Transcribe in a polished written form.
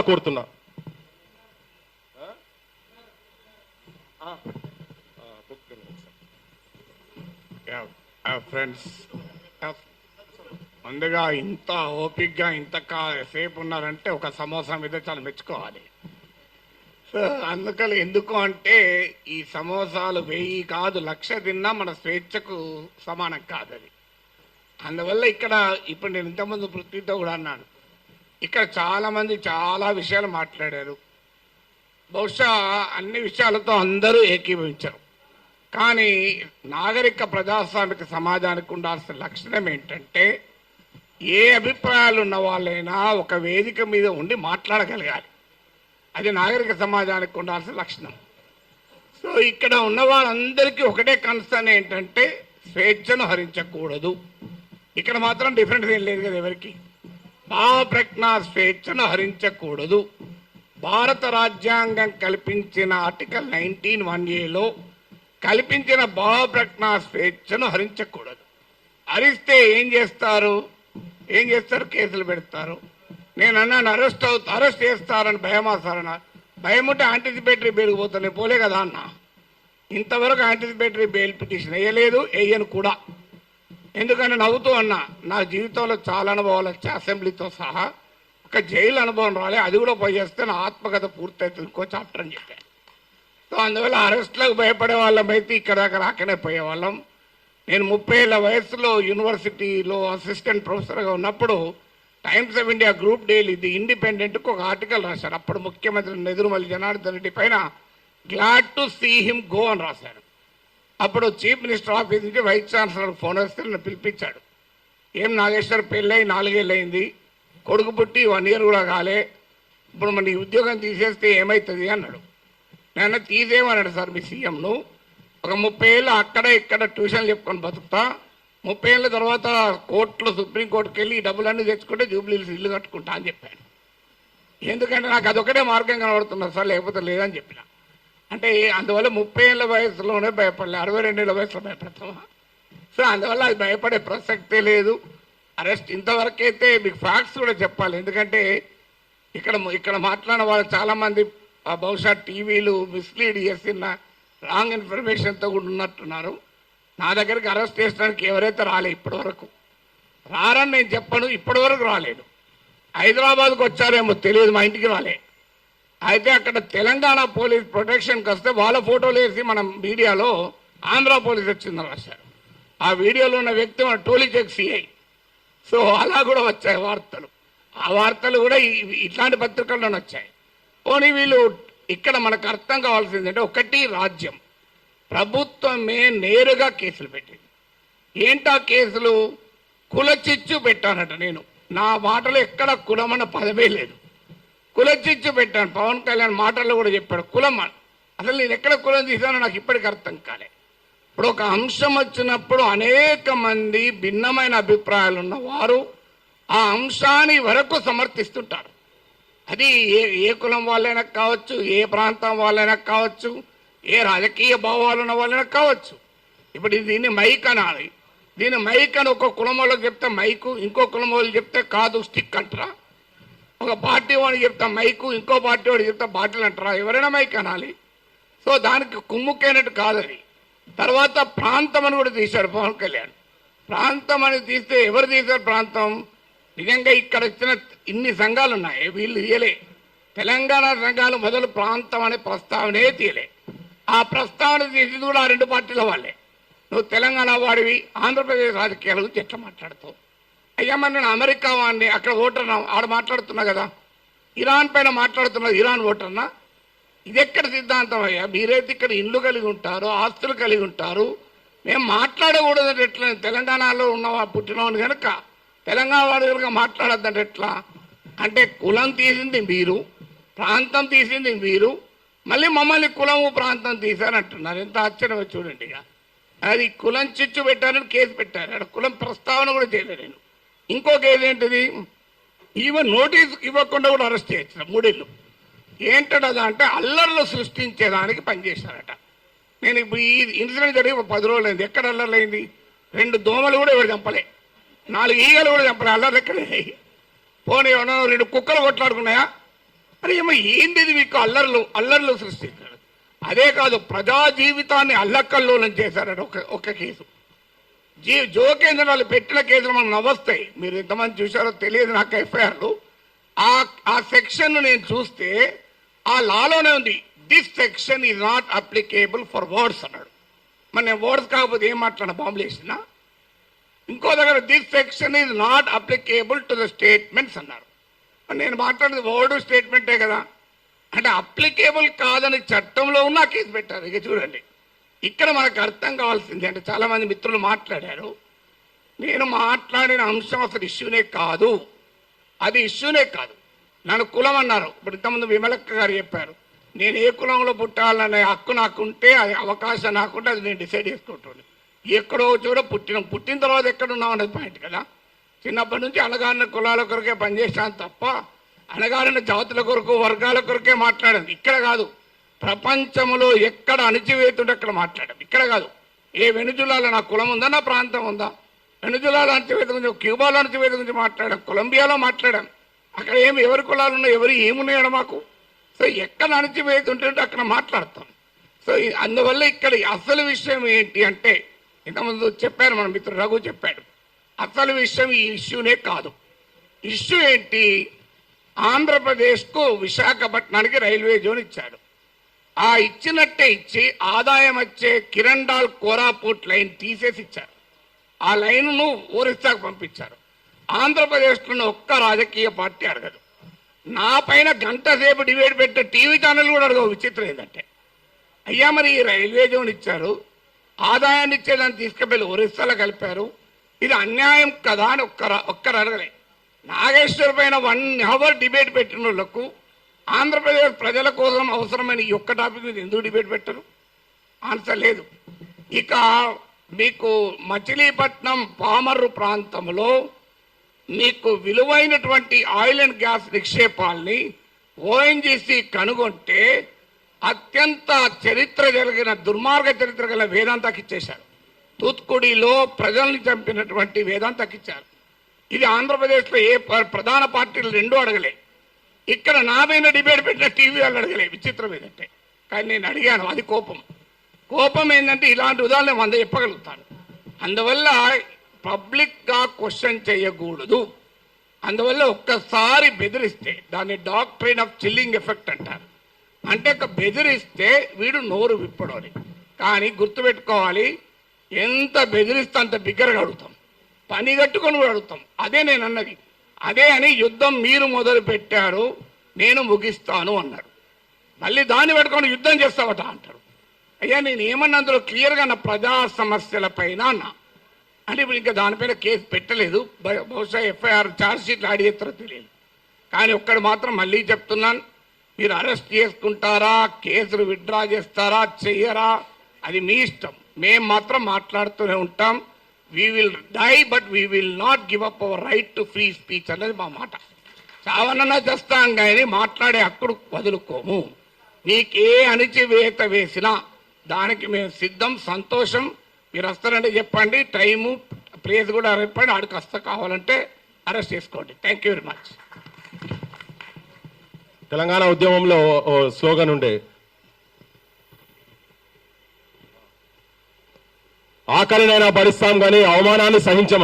మనస్ఫూర్తిగా కోరుతున్నా. ఫ్రెండ్స్, ముందుగా ఇంత ఓపిక్గా ఇంత సేపు ఉన్నారంటే ఒక సమోసా మీద చాలా మెచ్చుకోవాలి. సో అందుకని ఎందుకు అంటే ఈ సమోసాలు 1000 కాదు 1,00,000 తిన్నా మన స్వేచ్ఛకు సమానం కాదు అది. అందువల్ల ఇక్కడ ఇప్పుడు నేను ఇంతకుముందు పృథ్వీతో కూడా అన్నాను, ఇక్కడ చాలామంది చాలా విషయాలు మాట్లాడారు. బహుశా అన్ని విషయాలతో అందరూ ఏకీభవించరు. కానీ నాగరిక ప్రజాస్వామిక సమాజానికి ఉండాల్సిన లక్షణం ఏంటంటే ఏ అభిప్రాయాలు ఉన్న వాళ్ళైనా ఒక వేదిక మీద ఉండి మాట్లాడగలగాలి. అది నాగరిక సమాజానికి ఉండాల్సిన లక్షణం. సో ఇక్కడ ఉన్న వాళ్ళందరికీ ఒకటే కన్సర్న్ ఏంటంటే స్వేచ్ఛను హరించకూడదు. ఇక్కడ మాత్రం డిఫరెన్స్ ఏం లేదు కదా ఎవరికి. భావప్రజ్ఞ స్వేచ్ఛను హరించకూడదు. భారత రాజ్యాంగం కల్పించిన ఆర్టికల్ 19(1)(a)లో కల్పించిన భావప్రజ్ఞ స్వేచ్ఛను హరించకూడదు. హరిస్తే ఏం చేస్తారు? కేసులు పెడతారు. నేను అన్నాను అరెస్ట్ చేస్తారని భయమా సార్ అన్న. భయం ఉంటే యాంటిసిపేటరీ బెయిల్ పోతాను, నేను పోలే కదా అన్న. ఇంతవరకు యాంటిసిపేటరీ బెయిల్ పిటిషన్ వేయలేదు, వేయను కూడా. ఎందుకంటే నవ్వుతూ అన్నా, నా జీవితంలో చాలా అనుభవాలు వచ్చాయి, అసెంబ్లీతో సహా. ఒక జైలు అనుభవం రాలే, అది కూడా పోయి చేస్తే నా ఆత్మకథ పూర్తవుతుంది, ఇంకో చాప్టర్ అని చెప్పాను. సో అందువల్ల అరెస్ట్లకు భయపడే వాళ్ళమైతే ఇక్కడ దాకా రాకనే పోయేవాళ్ళం. నేను 30 ఏళ్ల వయసులో యూనివర్సిటీలో అసిస్టెంట్ ప్రొఫెసర్గా ఉన్నప్పుడు times of India group daily ఇది ఇండిపెండెంట్కి ఒక ఆర్టికల్ రాశారు. అప్పుడు ముఖ్యమంత్రి నెదురుమల్లి జనార్దన్ రెడ్డి పైన glad to see him go అని రాశారు. అప్పుడు చీఫ్ మినిస్టర్ ఆఫీస్ నుంచి వైస్ ఛాన్సలర్ ఫోన్ వస్తే నన్ను పిలిపించాడు. ఏం నాగేశ్వర్ పెళ్ళై 4 ఏళ్ళు అయింది, కొడుకు పుట్టి 1 year కూడా కాలే, ఇప్పుడు మన ఉద్యోగం తీసేస్తే ఏమవుతుంది అన్నాడు. నేను తీసేయమన్నాడు సార్ మీ సీఎంను. ఒక 30 ఏళ్ళు అక్కడ ఇక్కడ ట్యూషన్లు చెప్పుకొని బతుకుతా, 30 ఏళ్ళ తర్వాత కోర్టులో సుప్రీంకోర్టుకి వెళ్ళి ఈ డబ్బులన్నీ తెచ్చుకుంటే జూబ్లీహిల్స్ ఇల్లు కట్టుకుంటా అని చెప్పాను. ఎందుకంటే నాకు అదొకటే మార్గం కనబడుతున్నారు సార్, లేకపోతే లేదని చెప్పిన. అంటే అందువల్ల 30 ఏళ్ళ వయసులోనే భయపడలే, 62 ఏళ్ళ వయసులో భయపడతామా? సో అందువల్ల అది భయపడే ప్రసక్తే లేదు. అరెస్ట్ ఇంతవరకైతే మీకు ఫ్యాక్ట్స్ కూడా చెప్పాలి. ఎందుకంటే ఇక్కడ మాట్లాడిన వాళ్ళు చాలామంది బహుశా టీవీలు మిస్లీడ్ చేసిన రాంగ్ ఇన్ఫర్మేషన్తో కూడా ఉన్నట్టున్నారు. నా దగ్గరికి అరెస్ట్ చేసడానికి ఎవరైతే రాలే ఇప్పటి వరకు, రారని నేను చెప్పను, ఇప్పటి వరకు రాలేదు. హైదరాబాద్కు వచ్చారేమో తెలియదు, మా ఇంటికి రాలే. అయితే అక్కడ తెలంగాణ పోలీస్ ప్రొటెక్షన్కి వస్తే వాళ్ళ ఫోటోలు వేసి మనం మీడియాలో ఆంధ్ర పోలీస్ వచ్చిందని రాశారు. ఆ వీడియోలో ఉన్న వ్యక్తి మన టోలీచెక్ సిఐ. సో అలా కూడా వచ్చాయి వార్తలు. ఆ వార్తలు కూడా ఇట్లాంటి పత్రికల్లోనే వచ్చాయి. పోనీ వీళ్ళు ఇక్కడ మనకు అర్థం కావాల్సిందంటే, ఒకటి రాజ్యం ప్రభుత్వమే నేరుగా కేసులు పెట్టింది. ఏంటా కేసులు? కులచిచ్చు పెట్టానట. నేను నా మాటలో ఎక్కడ కులమన్న పదమే లేదు, కులచిచ్చు పెట్టాను. పవన్ కళ్యాణ్ మాటల్లో కూడా చెప్పాడు కులం. అసలు నేను ఎక్కడ కులం తీసానో నాకు ఇప్పటికి అర్థం కాలే. ఇప్పుడు ఒక అంశం వచ్చినప్పుడు అనేక మంది భిన్నమైన అభిప్రాయాలు ఉన్నవారు ఆ అంశాన్ని వరకు సమర్థిస్తుంటారు. అది ఏ కులం వాళ్ళైనా కావచ్చు, ఏ ప్రాంతం వాళ్ళైనా కావచ్చు, ఏ రాజకీయ భావాలు ఉన్న వాళ్ళైనా కావచ్చు. ఇప్పుడు దీన్ని మైక్ అనాలి. దీన్ని మైక్ అని ఒక కులం వాళ్ళకి చెప్తే మైకు, ఇంకో కులం వాళ్ళు చెప్తే కాదు స్టిక్ అంటారా? ఒక పార్టీ వాడికి చెప్తా మైకు, ఇంకో పార్టీ వాడికి చెప్తా బాటిల్ అంటారా? ఎవరైనా మైక్ అనాలి. సో దానికి కుమ్ముకైనట్టు కాదని. తర్వాత ప్రాంతం అని కూడా తీశాడు పవన్ కళ్యాణ్. ప్రాంతం అని తీస్తే ఎవరు తీశారు ప్రాంతం? నిజంగా ఇక్కడ వచ్చిన ఇన్ని సంఘాలు ఉన్నాయి, వీళ్ళు తీయలే. తెలంగాణ సంఘాలు మొదలు ప్రాంతం అనే ప్రస్తావనే తీయలే. ఆ ప్రస్తావన తీసింది కూడా ఆ 2 పార్టీల వాళ్ళే. నువ్వు తెలంగాణ వాడివి, ఆంధ్రప్రదేశ్ రాజకీయాల గురించి ఎట్లా మాట్లాడుతావు? అయ్యమ్మ నేను అమెరికా వాడిని, అక్కడ ఓటర్నా, ఆడ మాట్లాడుతున్నా కదా. ఇరాన్ పైన మాట్లాడుతున్నా, ఇరాన్ ఓటర్నా? ఇది ఎక్కడ సిద్ధాంతం అయ్యా? మీరైతే ఇక్కడ ఇల్లు కలిగి ఉంటారు, ఆస్తులు కలిగి ఉంటారు, మేము మాట్లాడకూడదంటే ఎట్లా? తెలంగాణలో ఉన్న పుట్టినవాడిని కనుక తెలంగాణ వాడి కనుక మాట్లాడద్దంటే ఎట్లా? అంటే కులం తీసింది మీరు, ప్రాంతం తీసింది మీరు, మళ్ళీ మమ్మల్ని కులము ప్రాంతం తీశారంటున్నారు. ఎంత ఆశ్చర్యమో చూడండి. ఇక అది కులం చిచ్చు పెట్టారని కేసు పెట్టారు, అక్కడ కులం ప్రస్తావన కూడా చేయలేదు. నేను ఇంకో కేసు ఏంటిది, ఈవెన్ నోటీస్ ఇవ్వకుండా కూడా అరెస్ట్ చేయొచ్చు 3 ఏళ్ళు. ఏంటదా అంటే అల్లర్లు సృష్టించేదానికి పనిచేశారట. నేను ఇప్పుడు ఈ ఇన్సిడెంట్ జరిగి 10 రోజులు అయింది. ఎక్కడ అల్లర్లు అయింది? 2 దోమలు కూడా ఎవరు చంపలే, 4 ఈగలు కూడా చంపలే. అల్లర్లు ఎక్కడ పోనీ 2 కుక్కలు కొట్లాడుకున్నాయా? అరే ఏమో ఏంది ఇది మీకు అల్లర్లు సృష్టించారు. అదే కాదు, ప్రజా జీవితాన్ని అల్లకల్లోలం చేశారని ఒక కేసు. జోకేంద్రాలు పెట్టిన కేసులు మనం నవ్వొస్తాయి. మీరు ఎంతమంది చూశారో తెలియదు నాకు ఎఫ్ఐఆర్లు. ఆ సెక్షన్ నేను చూస్తే ఆ లాలోనే ఉంది, this section is not applicable for words అన్నాడు. మరి నేను వర్డ్స్ కాకపోతే ఏం మాట్లాడినా బాంబులు వేసినా. ఇంకో దగ్గర this section is not applicable to the statements అన్నారు. నేను మాట్లాడేది వర్డ్ స్టేట్మెంటే కదా. అంటే అప్లికేబుల్ కాదని చట్టంలో ఉన్న కేసు పెట్టారు. ఇక చూడండి, ఇక్కడ మనకు అర్థం కావాల్సింది అంటే చాలా మంది మిత్రులు మాట్లాడారు. నేను మాట్లాడిన అంశం అసలు ఇష్యూనే కాదు, అది ఇష్యూనే కాదు. నన్ను కులం అన్నారు. ఇప్పుడు ఇంతకుముందు విమలక్క గారు చెప్పారు, నేను ఏ కులంలో పుట్టాలనే హక్కు నాకుంటే, అది అవకాశం నాకుంటే అది నేను డిసైడ్ చేసుకుంటాను. ఎక్కడో చూడ పుట్టిన తర్వాత ఎక్కడున్నాం అనేది పాయింట్ కదా. చిన్నప్పటి నుంచి అణగారిన కులాల కొరకే పనిచేసాను తప్ప అణగారిన జాతుల కొరకు వర్గాల కొరకే మాట్లాడాను. ఇక్కడ కాదు, ప్రపంచంలో ఎక్కడ అణచివేతుంటే అక్కడ మాట్లాడాం. ఇక్కడ కాదు, ఏ వెనుజులాలో నా కులం ఉందా, నా ప్రాంతం ఉందా, వెనుజులాలో అణచివేత గురించి, క్యూబాలో అణచివేత గురించి మాట్లాడాం, కొలంబియాలో మాట్లాడాం. అక్కడ ఎవరి కులాలు ఉన్నాయి, ఎవరు ఏమున్నాయో మాకు. సో ఎక్కడ అణచివేతుంటే అక్కడ మాట్లాడతాం. సో అందువల్ల ఇక్కడ అసలు విషయం ఏంటి అంటే, ఇంతకుముందు చెప్పారు మన మిత్రుడు రఘు చెప్పాడు, అసలు విషయం ఈ ఇష్యూనే కాదు. ఇష్యూ ఏంటి, ఆంధ్రప్రదేశ్కు విశాఖపట్నానికి రైల్వే జోన్ ఇచ్చాడు. ఆ ఇచ్చినట్టే ఇచ్చి ఆదాయం వచ్చే కిరండాల్ కోరాపూట్ లైన్ తీసేసి ఇచ్చారు. ఆ లైన్ను ఒరిస్సాకు పంపించారు. ఆంధ్రప్రదేశ్లో ఒక్క రాజకీయ పార్టీ అడగదు. నా పైన గంట సేపు డిబేట్ పెట్టే టీవీ ఛానల్ కూడా అడగవు. విచిత్రం ఏంటంటే, అయ్యా మరి ఈ రైల్వే జోన్ ఇచ్చారు, ఆదాయాన్ని ఇచ్చేదాన్ని తీసుకెళ్ళి ఒరిస్సాలో కలిపారు, ఇది అన్యాయం కదా అని ఒక్కరు అడగలే. నాగేశ్వర్ పైన 1 hour డిబేట్ పెట్టిన వాళ్ళకు ఆంధ్రప్రదేశ్ ప్రజల కోసం అవసరమైన ఈ ఒక్క టాపిక్ మీద ఎందుకు డిబేట్ పెట్టరు? ఆన్సర్ లేదు. ఇక మీకు మచిలీపట్నం పామర్రు ప్రాంతంలో మీకు విలువైనటువంటి ఆయిల్ అండ్ గ్యాస్ నిక్షేపాల్ని ఓఎన్జీసీ కనుగొంటే అత్యంత చరిత్ర జరిగిన దుర్మార్గ చరిత్ర గల వేదాంతకి ఇచ్చేశారు. తూత్కుడిలో ప్రజల్ని చంపినటువంటి వేదాంతకి ఇచ్చారు. ఇది ఆంధ్రప్రదేశ్లో ఏ ప్రధాన పార్టీలు రెండూ అడగలే. ఇక్కడ నా పైన డిబేట్ పెట్టిన టీవీ వాళ్ళు అడగలే. విచిత్రం ఏంటంటే, కానీ నేను అడిగాను. అది కోపం ఏంటంటే ఇలాంటి ఉదాహరణ 100 చెప్పగలుగుతాను. అందువల్ల పబ్లిక్గా క్వశ్చన్ చేయకూడదు. అందువల్ల ఒక్కసారి బెదిరిస్తే దాన్ని డాక్ట్రైన్ ఆఫ్ చిల్లింగ్ ఎఫెక్ట్ అంటారు. అంటే బెదిరిస్తే వీడు నోరు విప్పడని. కానీ గుర్తుపెట్టుకోవాలి, ఎంత బెదిరిస్తే అంత బిగ్గరగా అడుగుతాం, పని కట్టుకొని కూడా అడుగుతాం. అదే నేను అన్నది. అదే అని యుద్ధం మీరు మొదలు పెట్టారు, నేను ముగిస్తాను అన్నాడు. మళ్ళీ దాన్ని పెట్టుకొని యుద్ధం చేస్తావట అంటాడు. అయ్యా నేను ఏమన్నా అందులో క్లియర్గా నా ప్రజా సమస్యల పైన అంటే ఇప్పుడు ఇంకా దానిపైన కేసు పెట్టలేదు. బహుశా ఎఫ్ఐఆర్ ఛార్జ్ షీట్లు యాడ్ చేస్తారో తెలియదు. కానీ ఒక్కడు మాత్రం మళ్ళీ చెప్తున్నాను, మీరు అరెస్ట్ చేసుకుంటారా, కేసులు విత్డ్రా చేస్తారా, చెయ్యరా, అది మీ ఇష్టం. మేము మాత్రం మాట్లాడుతూనే ఉంటాం. We will die but we will not give up our right to free speech అనేది మా మాట. చావనన్నా చేస్తాం కానీ మాట్లాడే హక్కును వదులుకోము. నీకే అణిచివేత వేసినా దానికి మేము సిద్ధం. సంతోషం. మీరు వస్తారంటే చెప్పండి, టైము ప్లేస్ కూడా చెప్పండి, ఆడికి వస్తా, కావాలంటే అరెస్ట్ చేసుకోండి. Thank you very much. Telangana ఉద్యమంలో స్లోగన్ ఉండే, ఆకలినైనా భరిస్తాం కానీ అవమానాన్ని సహించమని.